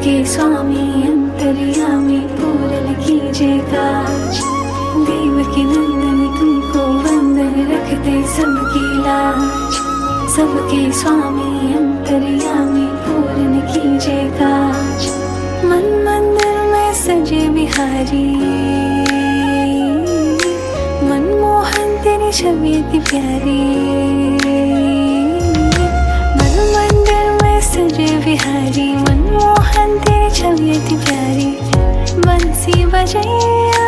सबके स्वामी अंतर्यामी पूरन कीजिए काज। देवकी नंदन तुमको वंदन रखते सबकी लाज। सबके स्वामी अंतर्यामी पूरन कीजिए काज। मन मंदिर में सजे बिहारी, मनमोहन तेरी छवि अति प्यारी। मन मंदिर में सजे बिहारी, मनमोहन तेरी छवि अति प्यारी। बंसी बजैया